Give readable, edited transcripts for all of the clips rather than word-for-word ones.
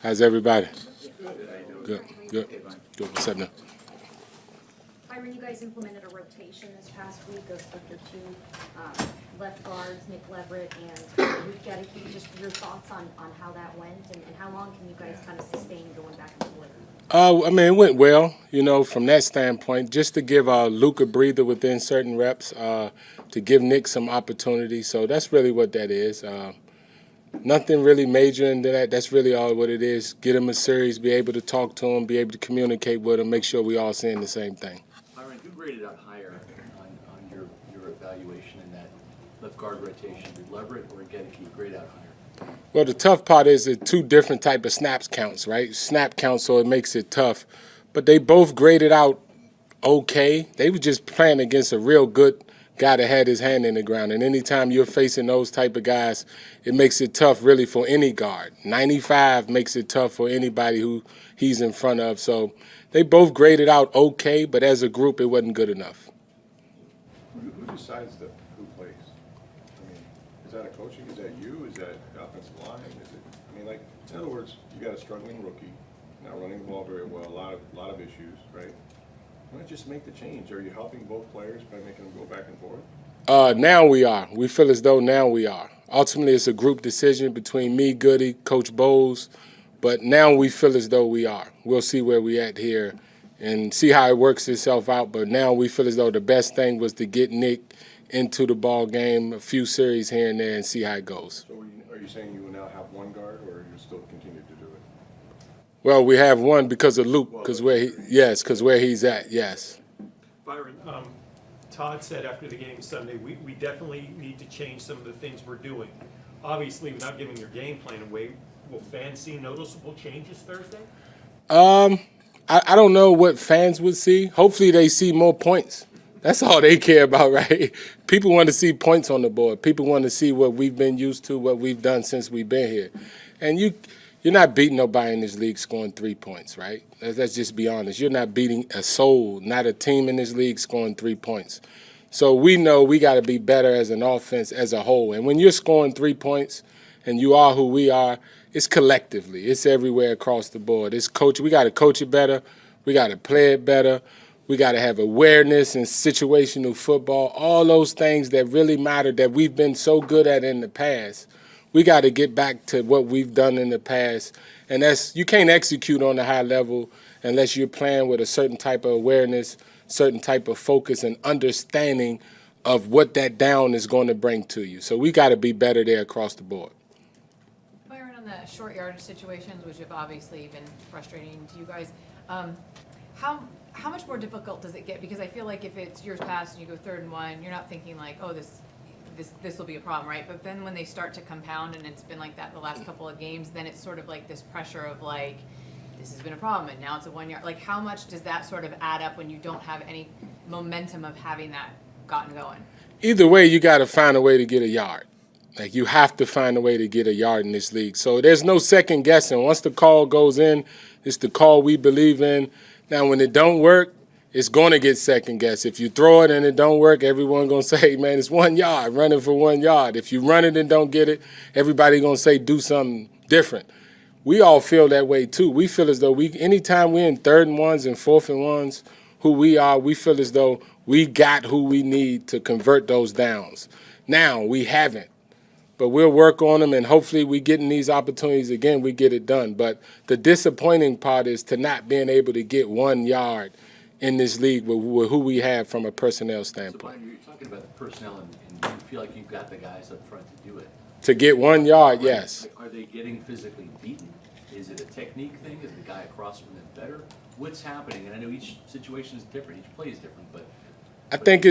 How's everybody? Good. Good. Good. What's up now? Byron, you guys implemented a rotation this past week of your two left guards, Nick Leverett and Luke Gedeke. Just your thoughts on how that went and how long can you guys kind of sustain going back and forth? I mean, it went well, from that standpoint, just to give Luke a breather within certain reps, to give Nick some opportunity. So that's really what that is. Nothing really major into that. That's really all what it is. Get him a series, be able to talk to him, be able to communicate with him, make sure we all saying the same thing. Byron, who graded out higher on your evaluation in that left guard rotation? Did Leverett or Gedeke grade out higher? Well, the tough part is the two different type of snaps counts, right? Snap count, so it makes it tough. But they both graded out okay. They were just playing against a real good guy that had his hand in the ground. And anytime you're facing those type of guys, it makes it tough really for any guard. 95 makes it tough for anybody who he's in front of. So they both graded out okay, but as a group, it wasn't good enough. Who decides who plays? I mean, is that a coaching? Is that you? Is that the offensive line? Is it? In other words, you got a struggling rookie, not running the ball very well, a lot of issues, right? Why not just make the change? Are you helping both players by making them go back and forth? Now we are. We feel as though now we are. Ultimately, it's a group decision between me, Goody, Coach Bowles, but now we feel as though we are. We'll see where we at here and see how it works itself out, but now we feel as though the best thing was to get Nick into the ball game, a few series here and there, and see how it goes. So are you saying you will now have one guard, or you still continue to do it? Well, we have one because of Luke, because where he's at, yes. Byron, Todd said after the game Sunday, we definitely need to change some of the things we're doing. Obviously, without giving your game plan away, will fans see noticeable changes Thursday? I don't know what fans would see. Hopefully they see more points. That's all they care about, right? People want to see points on the board. People want to see what we've been used to, what we've done since we've been here. And you're not beating nobody in this league scoring 3 points, right? Let's just be honest. You're not beating a soul, not a team in this league scoring 3 points. So we know we got to be better as an offense as a whole. And when you're scoring 3 points and you are who we are, it's collectively. It's everywhere across the board. It's coach. We got to coach it better. We got to play it better. We got to have awareness and situational football, all those things that really matter that we've been so good at in the past. We got to get back to what we've done in the past. And you can't execute on a high level unless you're playing with a certain type of awareness, certain type of focus and understanding of what that down is going to bring to you. So we got to be better there across the board. Byron, on the short yardage situations, which have obviously been frustrating to you guys, how much more difficult does it get? Because I feel like if it's years past and you go 3rd and 1, you're not thinking like, oh, this will be a problem, right? But then when they start to compound, and it's been like that the last couple of games, then it's sort of like this pressure of like, this has been a problem, and now it's a 1 yard. Like, how much does that sort of add up when you don't have any momentum of having that gotten going? Either way, you got to find a way to get a yard. Like, you have to find a way to get a yard in this league. So there's no second guessing. Once the call goes in, it's the call we believe in. Now, when it don't work, it's going to get second guessed. If you throw it and it don't work, everyone going to say, hey, man, it's 1 yard, running for 1 yard. If you run it and don't get it, everybody going to say do something different. We all feel that way too. We feel as though anytime we're in 3rd and 1s and 4th and 1s, who we are, we feel as though we got who we need to convert those downs. Now, we haven't. But we'll work on them, and hopefully we get in these opportunities again, we get it done. But the disappointing part is to not being able to get 1 yard in this league with who we have from a personnel standpoint. So, Byron, you're talking about the personnel, and you feel like you've got the guys up front to do it. To get 1 yard, yes. Are they getting physically beaten? Is it a technique thing? Is the guy across from them better? What's happening? And I know each situation is different, each play is different, but I think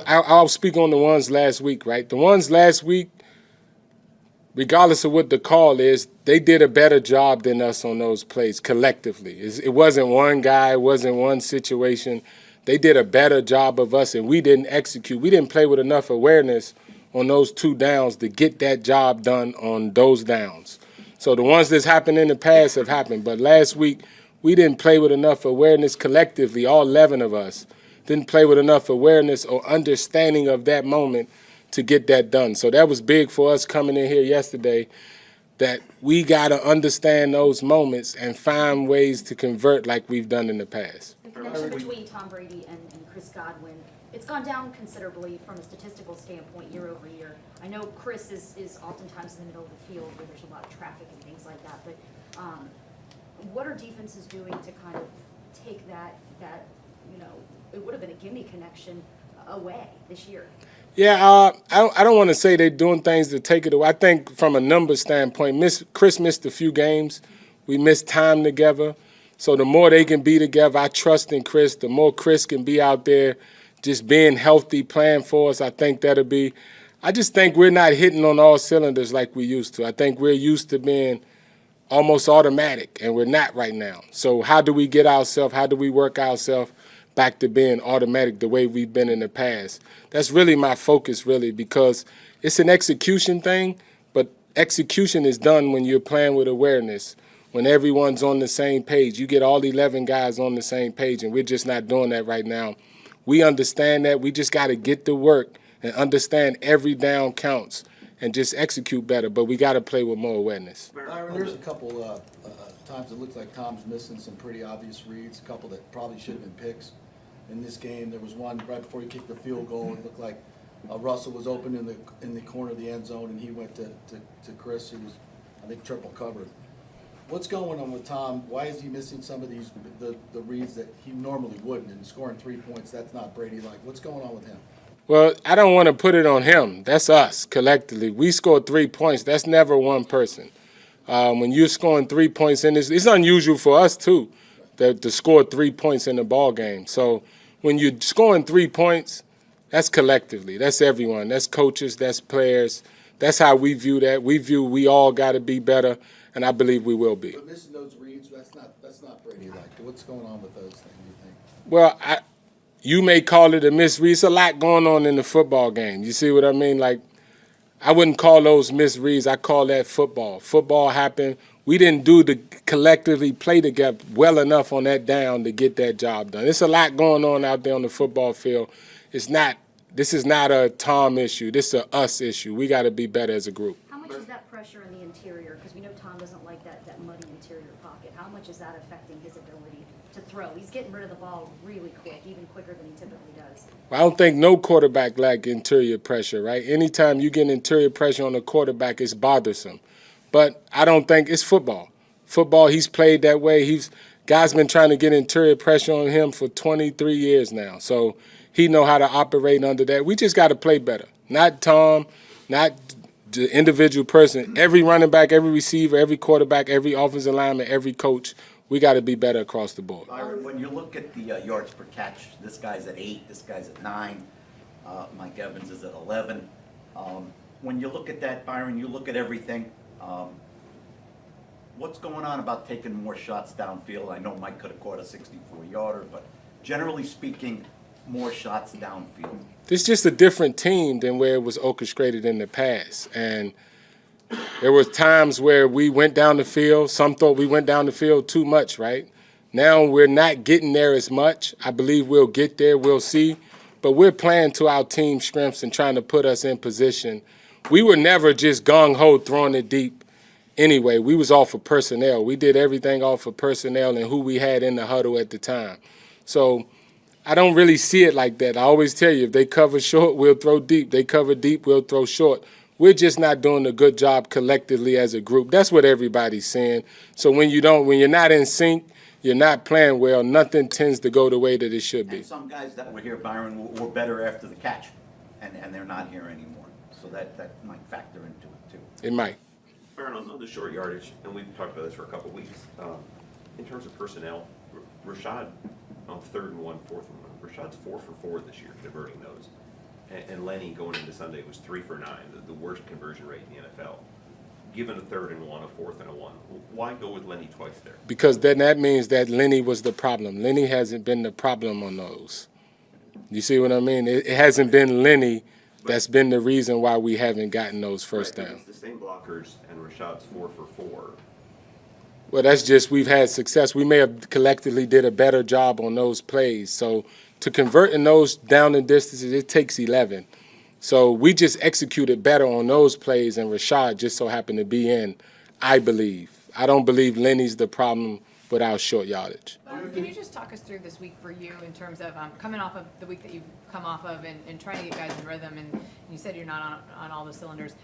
I'll speak on the ones last week, right? The ones last week, regardless of what the call is, they did a better job than us on those plays collectively. It wasn't one guy, it wasn't one situation. They did a better job of us, and we didn't execute. We didn't play with enough awareness on those 2 downs to get that job done on those downs. So the ones that's happened in the past have happened. But last week, we didn't play with enough awareness collectively, all 11 of us didn't play with enough awareness or understanding of that moment to get that done. So that was big for us coming in here yesterday. that we got to understand those moments and find ways to convert like we've done in the past. The connection between Tom Brady and Chris Godwin, it's gone down considerably from a statistical standpoint year over year. I know Chris is oftentimes in the middle of the field where there's a lot of traffic and things like that, but what are defenses doing to kind of take that it would have been a gimme connection away this year? Yeah, I don't want to say they're doing things to take it away. I think from a numbers standpoint, Chris missed a few games. We missed time together. So the more they can be together, I trust in Chris. The more Chris can be out there just being healthy, playing for us, I think that'll be. I just think we're not hitting on all cylinders like we used to. I think we're used to being almost automatic, and we're not right now. So how do we get ourselves, how do we work ourselves back to being automatic the way we've been in the past? That's really my focus, really, because it's an execution thing, but execution is done when you're playing with awareness, when everyone's on the same page. You get all 11 guys on the same page, and we're just not doing that right now. We understand that. We just got to get to work and understand every down counts and just execute better, but we got to play with more awareness. Byron, there's a couple times it looks like Tom's missing some pretty obvious reads, a couple that probably should have been picks. In this game, there was one right before he kicked the field goal. It looked like Russell was open in the corner of the end zone, and he went to Chris, who was, I think, triple covered. What's going on with Tom? Why is he missing some of these the reads that he normally wouldn't? And scoring 3 points, that's not Brady-like. What's going on with him? Well, I don't want to put it on him. That's us collectively. We scored 3 points. That's never one person. When you're scoring 3 points in this, it's unusual for us too, to score 3 points in the ball game. So when you're scoring 3 points, that's collectively. That's everyone. That's coaches. That's players. That's how we view that. We all got to be better, and I believe we will be. But missing those reads, that's not Brady-like. What's going on with those things, you think? Well, you may call it a misread. It's a lot going on in the football game. You see what I mean? Like, I wouldn't call those misreads. I call that football. Football happened. We didn't do the collectively play together well enough on that down to get that job done. There's a lot going on out there on the football field. This is not a Tom issue. This is a us issue. We got to be better as a group. How much is that pressure in the interior? Because we know Tom doesn't like that muddy interior pocket. How much is that affecting his ability to throw? He's getting rid of the ball really quick, even quicker than he typically does. I don't think no quarterback lack interior pressure, right? Anytime you get interior pressure on a quarterback, it's bothersome. But I don't think it's football. Football, he's played that way. Guys been trying to get interior pressure on him for 23 years now. So he know how to operate under that. We just got to play better. Not Tom, not the individual person. Every running back, every receiver, every quarterback, every offensive lineman, every coach, we got to be better across the board. Byron, when you look at the yards per catch, this guy's at 8, this guy's at 9, Mike Evans is at 11. When you look at that, Byron, you look at everything. What's going on about taking more shots downfield? I know Mike could have caught a 64-yarder, but generally speaking, more shots downfield. It's just a different team than where it was orchestrated in the past. And there were times where we went down the field. Some thought we went down the field too much, right? Now we're not getting there as much. I believe we'll get there. We'll see. But we're playing to our team's strengths and trying to put us in position. We were never just gung-ho throwing it deep anyway. We was off of personnel. We did everything off of personnel and who we had in the huddle at the time. So I don't really see it like that. I always tell you, if they cover short, we'll throw deep. They cover deep, we'll throw short. We're just not doing a good job collectively as a group. That's what everybody's saying. So when you're not in sync, you're not playing well, nothing tends to go the way that it should be. And some guys that were here, Byron, were better after the catch, and they're not here anymore. So that might factor into it, too. It might. Byron, on the short yardage, and we've talked about this for a couple of weeks, in terms of personnel, Rashad on 3rd and 1, 4th and 1, Rashad's 4 for 4 this year converting those. And Lenny going into Sunday was 3 for 9, the worst conversion rate in the NFL. Given a 3rd and 1, a 4th and a 1, why go with Lenny twice there? Because then that means that Lenny was the problem. Lenny hasn't been the problem on those. You see what I mean? It hasn't been Lenny that's been the reason why we haven't gotten those first Right, downs. it's the same blockers, and Rashad's 4 for 4. Well, that's just we've had success. We may have collectively did a better job on those plays. So to convert in those down and distances, it takes 11. So we just executed better on those plays, and Rashad just so happened to be in I believe. I don't believe Lenny's the problem with our short yardage. Can you just talk us through this week for you in terms of coming off of the week that you've come off of and trying to get guys in rhythm, and you said you're not on all the cylinders.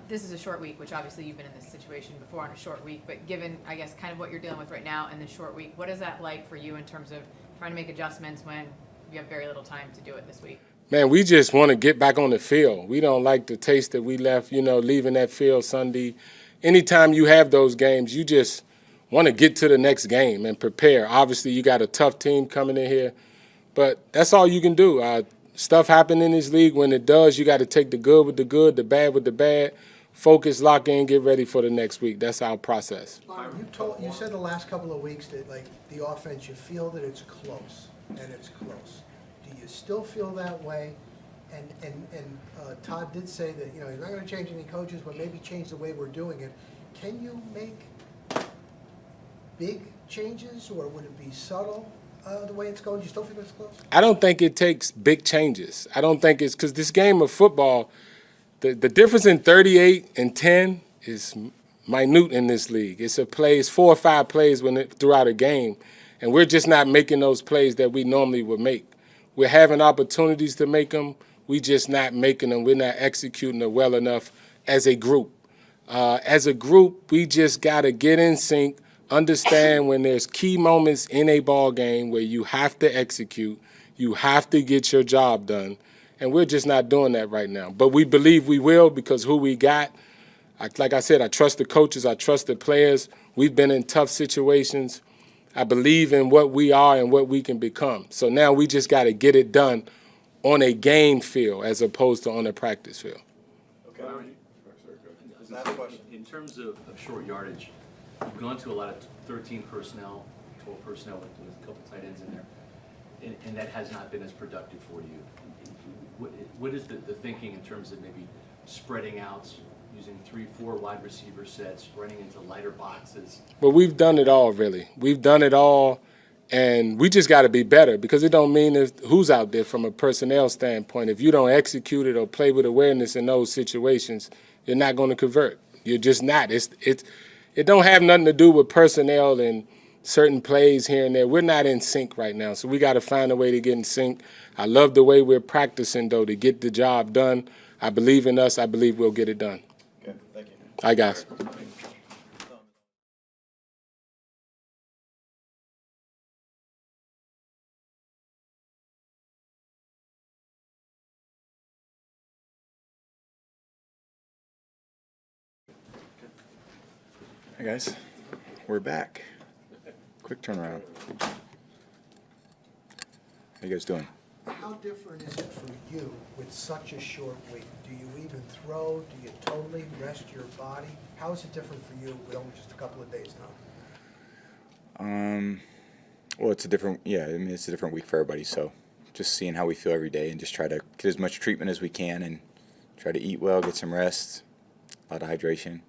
This is a short week, which obviously you've been in this situation before on a short week, but given, I guess, kind of what you're dealing with right now in this short week, what is that like for you in terms of trying to make adjustments when you have very little time to do it this week? Man, we just want to get back on the field. We don't like the taste that we left, leaving that field Sunday. Anytime you have those games, you just want to get to the next game and prepare. Obviously, you got a tough team coming in here, but that's all you can do. Stuff happens in this league. When it does, you got to take the good with the good, the bad with the bad, focus, lock in, get ready for the next week. That's our process. You said the last couple of weeks that, like, the offense, you feel that it's close, and it's close. Do you still feel that way? And Todd did say that, he's not going to change any coaches, but maybe change the way we're doing it. Can you make big changes, or would it be subtle the way it's going? Do you still feel it's close? I don't think it takes big changes. I don't think it's because this game of football, the difference in 38 and 10 is minute in this league. It's 4 or 5 plays throughout a game, and we're just not making those plays that we normally would make. We're having opportunities to make them. We just not making them. We're not executing it well enough as a group. As a group, we just got to get in sync, understand when there's key moments in a ball game where you have to execute, you have to get your job done, and we're just not doing that right now. But we believe we will because who we got. Like I said, I trust the coaches, I trust the players. We've been in tough situations. I believe in what we are and what we can become. So now we just got to get it done on a game field as opposed to on a practice field. Okay. In terms of short yardage, you've gone to a lot of 13 personnel, 12 personnel with a couple tight ends in there, and that has not been as productive for you. What is the thinking in terms of maybe spreading out, using 3-4 wide receiver sets, running into lighter boxes? But we've done it all, really. We've done it all, and we just got to be better because it don't mean who's out there from a personnel standpoint. If you don't execute it or play with awareness in those situations, you're not going to convert. You're just not. It don't have nothing to do with personnel and certain plays here and there. We're not in sync right now, so we got to find a way to get in sync. I love the way we're practicing, though, to get the job done. I believe in us. I believe we'll get it done. Okay, thank you. All right, guys. Hey guys, we're back. Quick turnaround. How you guys doing? How different is it for you with such a short week? Do you even throw? Do you totally rest your body? How is it different for you with only just a couple of days now? Well, it's a different week for everybody, so just seeing how we feel every day and just try to get as much treatment as we can and try to eat well, get some rest, a lot of hydration.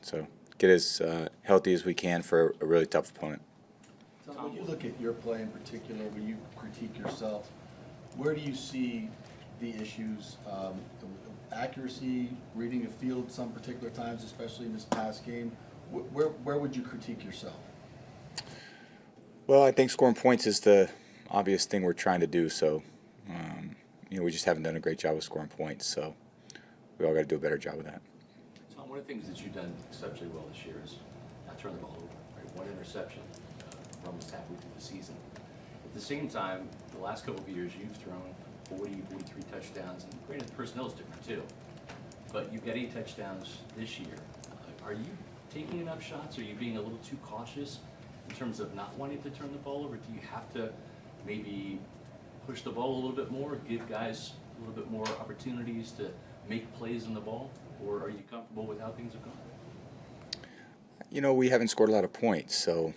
So get as healthy as we can for a really tough opponent. When you look at your play in particular, when you critique yourself, where do you see the issues? Accuracy, reading the field some particular times, especially in this past game. Where would you critique yourself? Well, I think scoring points is the obvious thing we're trying to do. So, we just haven't done a great job of scoring points. So we all got to do a better job of that. Tom, one of the things that you've done exceptionally well this year is not turn the ball over. Right? 1 interception. We're almost halfway through the season. At the same time, the last couple of years, you've thrown 40, 43 touchdowns, and granted, the personnel is different too. But you've got 8 touchdowns this year. Are you taking enough shots? Are you being a little too cautious in terms of not wanting to turn the ball over? Do you have to maybe push the ball a little bit more, give guys a little bit more opportunities to make plays on the ball? Or are you comfortable with how things have gone? We haven't scored a lot of points, so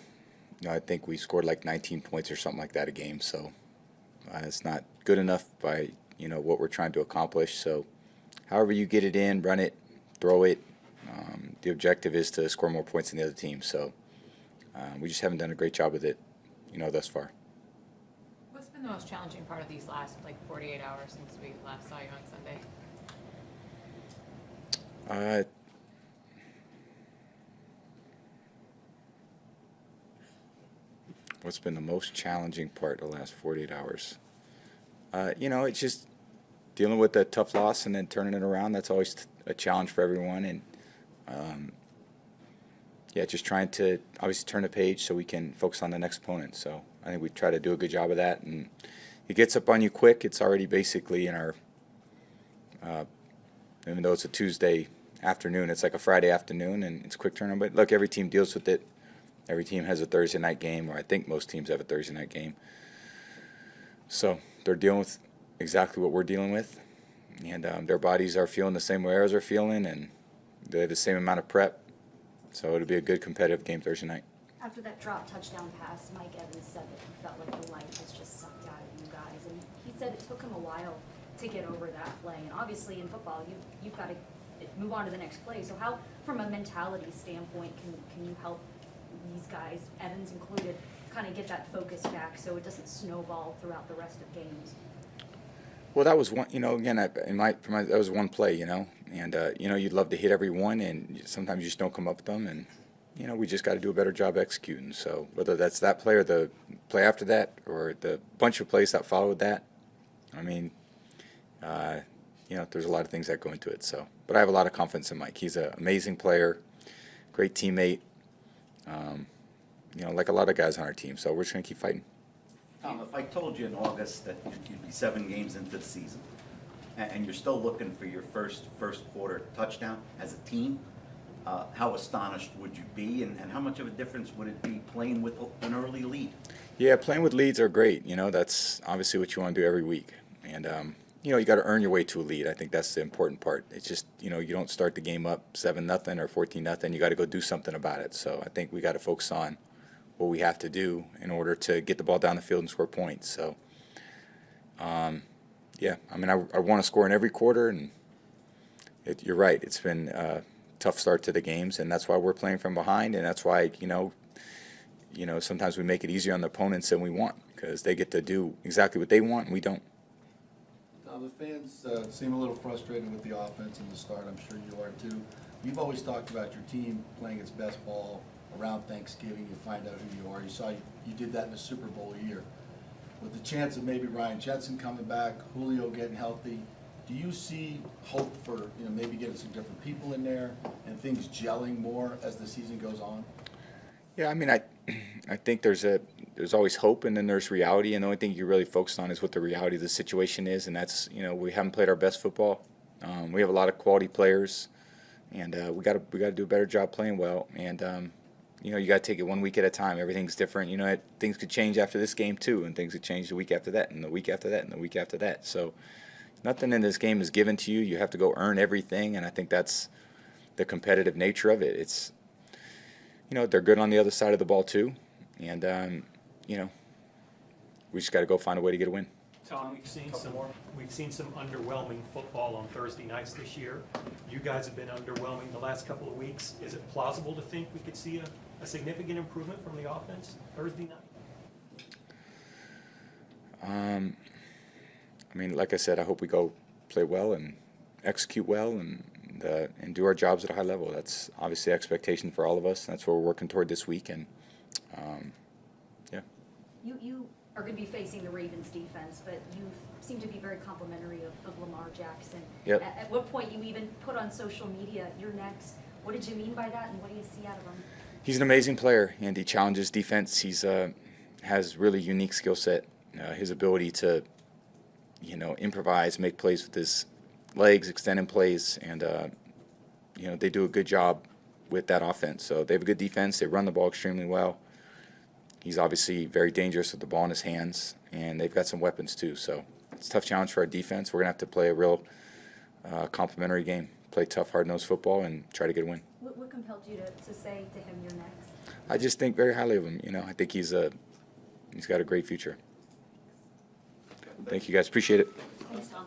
I think we scored like 19 points or something like that a game. So it's not good enough by what we're trying to accomplish. So however you get it in, run it, throw it. The objective is to score more points than the other team. So we just haven't done a great job with it, thus far. What's been the most challenging part of these last 48 hours since we last saw you on Sunday? What's been the most challenging part of the last 48 hours? It's just dealing with a tough loss and then turning it around. That's always a challenge for everyone. And, just trying to obviously turn the page so we can focus on the next opponent. So I think we try to do a good job of that. And it gets up on you quick. It's already basically in our, even though it's a Tuesday afternoon, it's like a Friday afternoon, and it's a quick turnaround. But look, every team deals with it. Every team has a Thursday night game, or I think most teams have a Thursday night game. So they're dealing with exactly what we're dealing with, and their bodies are feeling the same way ours are feeling, and they have the same amount of prep. So it'll be a good competitive game Thursday night. After that drop touchdown pass, Mike Evans said that he felt like the life was just sucked out of you guys, and he said it took him a while to get over that play. And obviously in football, you've got to move on to the next play. So how, from a mentality standpoint, can you help these guys, Evans included, kind of get that focus back so it doesn't snowball throughout the rest of games? Well, that was one. Again, that was one play. And you'd love to hit every one, and sometimes you just don't come up with them. And we just got to do a better job executing. So whether that's that play or the play after that or the bunch of plays that followed that, I mean, there's a lot of things that go into it. So, but I have a lot of confidence in Mike. He's an amazing player, great teammate. Like a lot of guys on our team. So we're just gonna keep fighting. Tom, if I told you in August that you'd be 7 games into the season, and you're still looking for your first quarter touchdown as a team, how astonished would you be, and how much of a difference would it be playing with an early lead? Yeah, playing with leads are great. That's obviously what you want to do every week. And, you got to earn your way to a lead. I think that's the important part. It's just, you don't start the game up 7-0 or 14-0. You got to go do something about it. So I think we got to focus on what we have to do in order to get the ball down the field and score points. So, I want to score in every quarter, and you're right. It's been a tough start to the games, and that's why we're playing from behind, and that's why, sometimes we make it easier on the opponents than we want because they get to do exactly what they want, and we don't. The fans seem a little frustrated with the offense in the start. I'm sure you are too. You've always talked about your team playing its best ball around Thanksgiving. You find out who you are. You did that in the Super Bowl year. With the chance of maybe Ryan Jensen coming back, Julio getting healthy, do you see hope for maybe getting some different people in there and things gelling more as the season goes on? Yeah, I think there's always hope, and then there's reality, and the only thing you really focus on is what the reality of the situation is, and that's we haven't played our best football. We have a lot of quality players, and we got to do a better job playing well, and you got to take it 1 week at a time. Everything's different. Things could change after this game too, and things could change the week after that, and the week after that, and the week after that. So nothing in this game is given to you. You have to go earn everything, and I think that's the competitive nature of it. It's they're good on the other side of the ball too, and we just got to go find a way to get a win. Tom, we've seen some underwhelming football on Thursday nights this year. You guys have been underwhelming the last couple of weeks. Is it plausible to think we could see a significant improvement from the offense Thursday night? Like I said, I hope we go play well and execute well and do our jobs at a high level. That's obviously the expectation for all of us. That's what we're working toward this week. And You are going to be facing the Ravens defense, but you seem to be very complimentary of Lamar Jackson. Yep. At what point you even put on social media, "You're next." What did you mean by that, and what do you see out of him? He's an amazing player, and he challenges defense. He's has really unique skill set. His ability to improvise, make plays with his legs, extending plays, and they do a good job with that offense. So they have a good defense. They run the ball extremely well. He's obviously very dangerous with the ball in his hands, and they've got some weapons too. So it's a tough challenge for our defense. We're going to have to play a real complimentary game, play tough, hard-nosed football, and try to get a win. What compelled you to say to him, "You're next"? I just think very highly of him. I think he's got a great future. Thank you, guys. Appreciate it. Thanks, Tom.